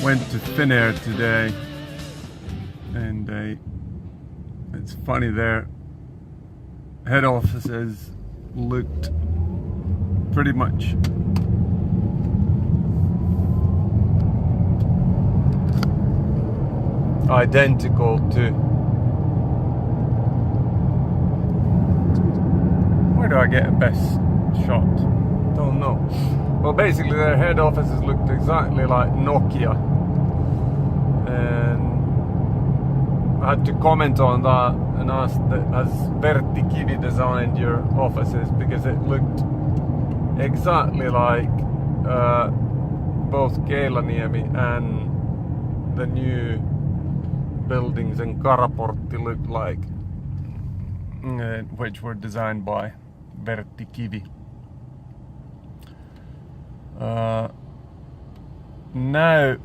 went to Finnair today, and it's funny, their head offices looked pretty much identical to, where do I get a best shot? Don't know. Well, basically their head offices looked exactly like Nokia, and I had to comment on that and ask that, has Vertti Kivi designed your offices, because it looked exactly like both Keilaniemi and the new buildings in Karaportti looked like, which were designed by Vertti Kivi. Now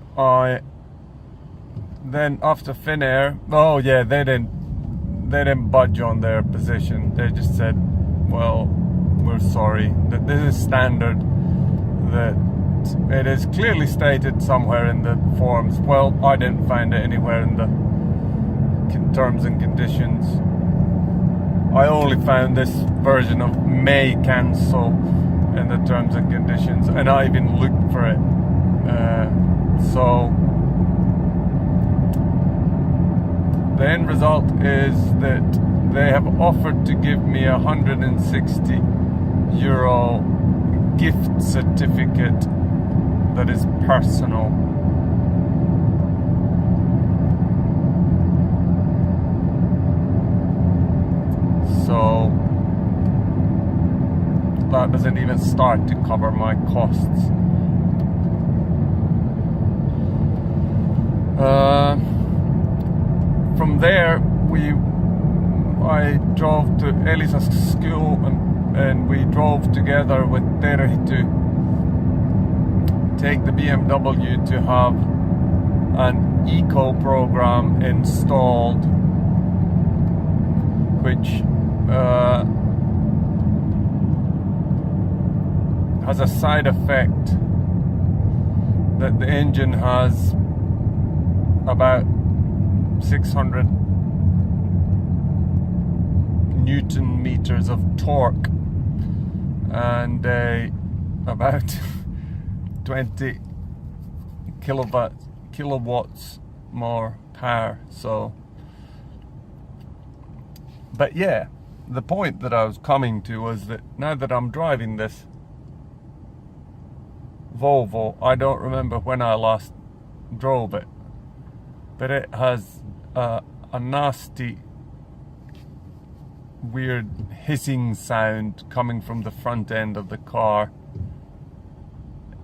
then after Finnair, oh yeah, they didn't budge on their position. They just said, well, we're sorry, that this is standard, that it is clearly stated somewhere in the forms. Well, I didn't find it anywhere in the terms and conditions. I only found this version of may cancel in the terms and conditions, and I even looked for it. So the end result is that they have offered to give me a €160 gift certificate that is personal. So that doesn't even start to cover my costs. From there, I drove to Elisa's school, and we drove together with Terhi to take the BMW to have an eco program installed, which has a side effect that the engine has about 600 Newton meters of torque and about 20 kilowatts more power. So, but yeah, the point that I was coming to was that now that I'm driving this Volvo, I don't remember when I last drove it, but it has a nasty, weird hissing sound coming from the front end of the car.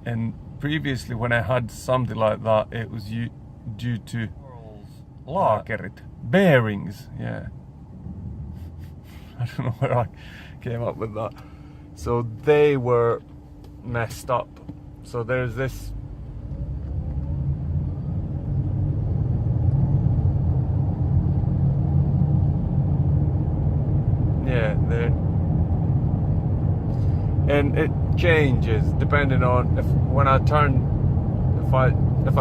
And previously, when I had something like that, it was due to bearings. Yeah, I don't know where I came up with that. So they were messed up. So there's this there, and it changes depending on if I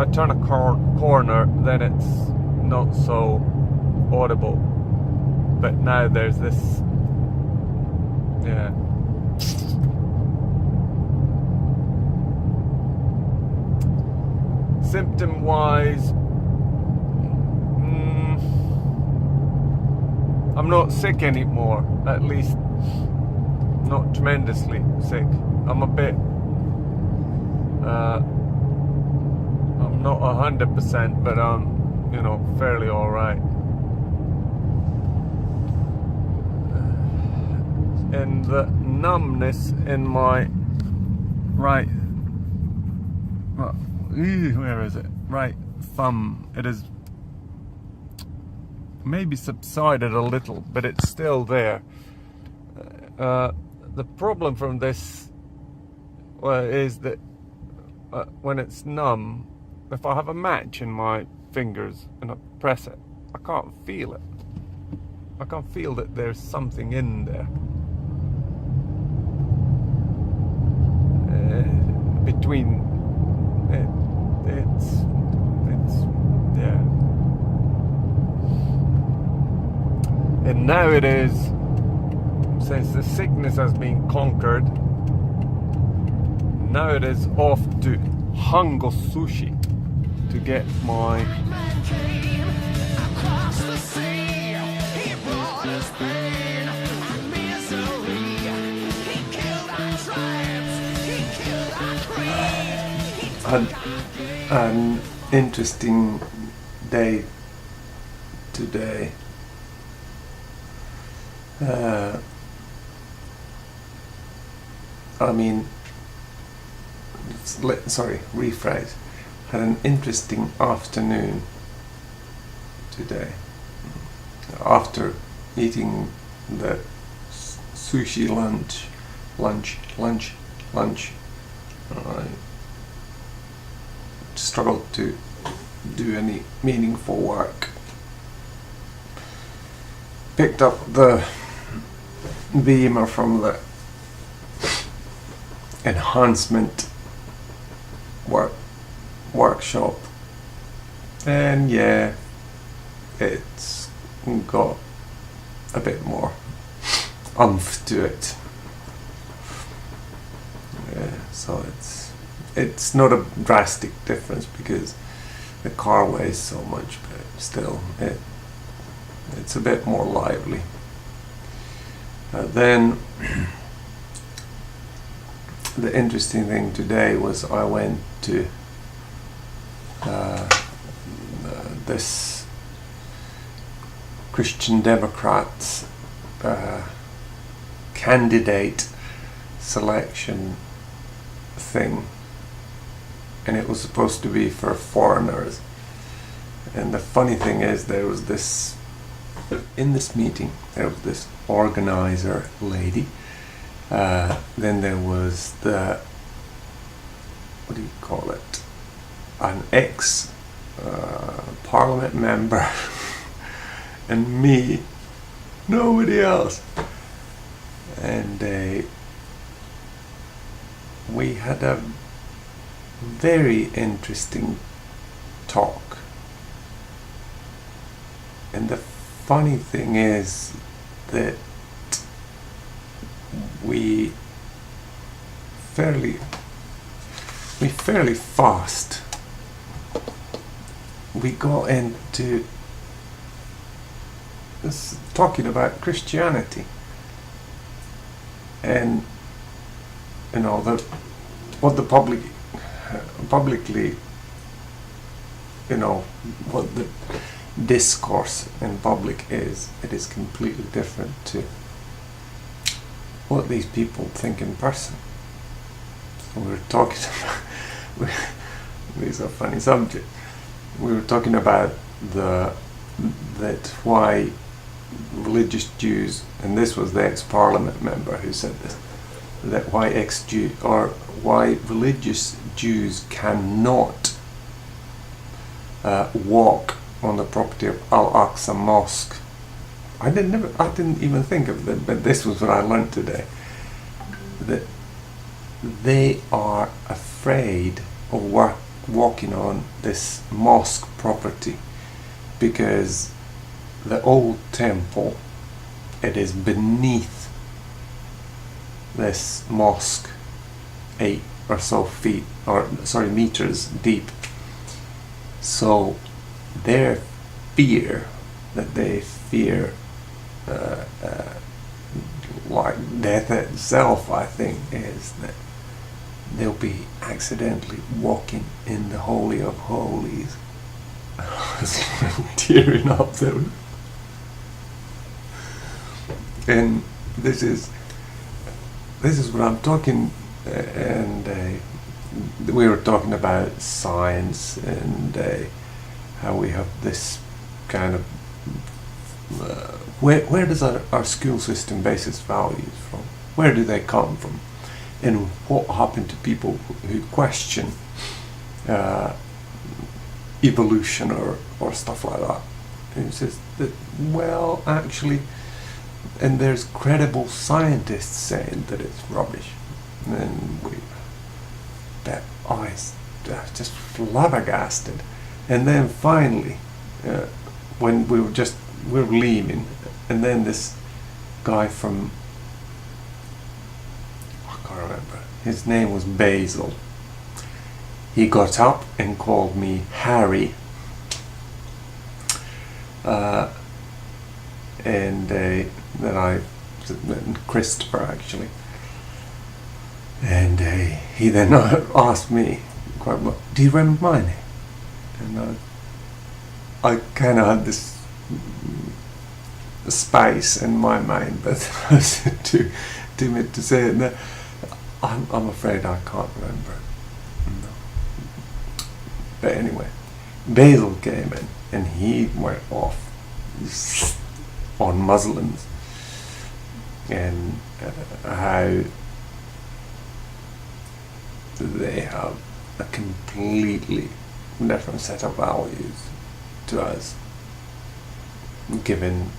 turn a corner, then it's not so audible. But now there's this, yeah. Symptom wise, I'm not sick anymore, at least not tremendously sick. I'm a bit, I'm not 100%, but I'm, fairly alright. And the numbness in my right, where is it? Right thumb. It is maybe subsided a little, but it's still there. The problem from this is that when it's numb, if I have a match in my fingers and I press it, I can't feel it. I can't feel that there's something in there. Between it's And now it is, since the sickness has been conquered, now it is off to Hango Sushi to get my an interesting day today. Rephrase. Had an interesting afternoon today. After eating the sushi lunch, I struggled to do any meaningful work. Picked up the beamer from the enhancement workshop, and yeah, it's got a bit more oomph to it. Yeah, so it's not a drastic difference because the car weighs so much, but still it's a bit more lively. Then the interesting thing today was I went to this Christian Democrats candidate selection thing, and it was supposed to be for foreigners. And the funny thing is, there was this, in this meeting, there was this organizer lady, then there was the, what do you call it, an ex parliament member, and me, nobody else. And we had a very interesting talk. And the funny thing is that we fairly fast we got into this, talking about Christianity, and you know what the publicly, you know, what the discourse in public is. It is completely different to what these people think in person. So we were talking about these are funny subjects. We were talking about that why religious Jews, and this was the ex-parliament member who said this, that why religious Jews cannot walk on the property of Al-Aqsa Mosque. I didn't even think of that, but this was what I learned today. That they are afraid of walking on this mosque property because the old temple, it is beneath this mosque 8 or so meters deep. So their fear, that they fear like death itself, I think, is that they'll be accidentally walking in the Holy of Holies. I was tearing up there. And this is what I'm talking, and we were talking about science and how we have this kind of where does our school system base its values from? Where do they come from? And what happened to people who question evolution or stuff like that? And it says that, well, actually, and there's credible scientists saying that it's rubbish. And that I just flabbergasted. And then finally, when we were leaving, And then this guy from, I can't remember, his name was Basil. He got up and called me Harry. And then Christopher actually. And he then asked me, quite well, do you remember my name? And I kind of had this space in my mind, but I was too timid to say it. No, I'm afraid I can't remember. No. But anyway, Basil came in and he went off on Muslims and how they have a completely different set of values to us given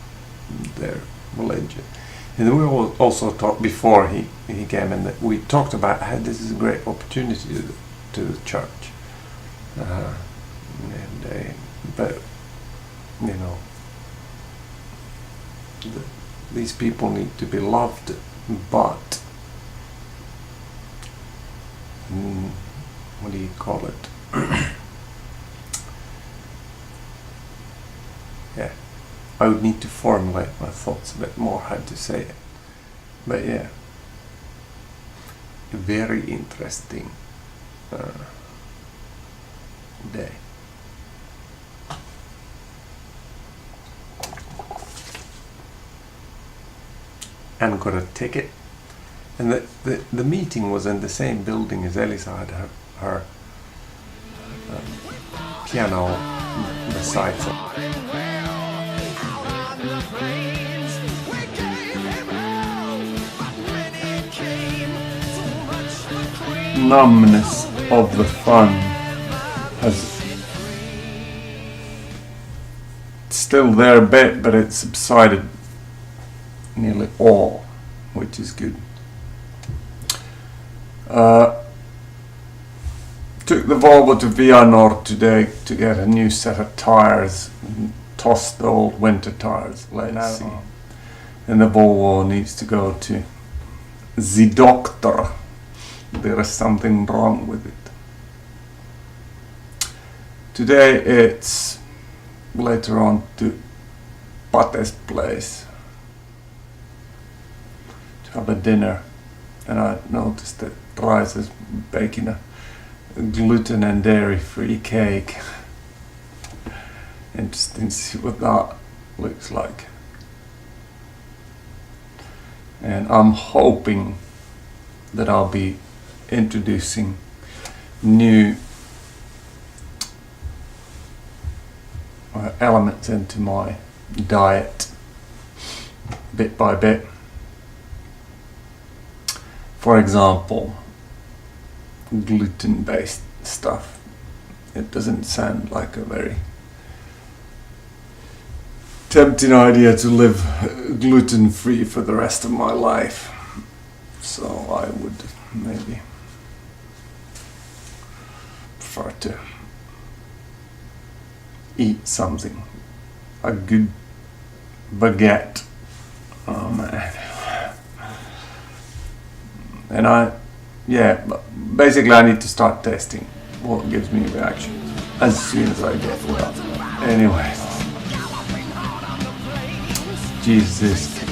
their religion. And we also talked before he came in that we talked about how this is a great opportunity to the church. But you know, these people need to be loved, but what do you call it? Yeah, I would need to formulate my thoughts a bit more how to say it. But yeah, a very interesting day. And got a ticket. And the meeting was in the same building as Elisa had her piano recital. Numbness of the fun has still there a bit, but it subsided nearly all, which is good. Took the Volvo to Vianor today to get a new set of tires, tossed the old winter tires, let's see. And the Volvo needs to go to the doctor. There is something wrong with it. Today it's later on to Pate's place to have a dinner, and I noticed that Rice is baking a gluten and dairy-free cake. Interesting to see what that looks like. And I'm hoping that I'll be introducing new elements into my diet bit by bit. For example, gluten-based stuff. It doesn't sound like a very tempting idea to live gluten-free for the rest of my life. So I would maybe prefer to eat something, a good baguette. Oh man. And basically I need to start testing what gives me a reaction as soon as I get well. Anyway, Jesus.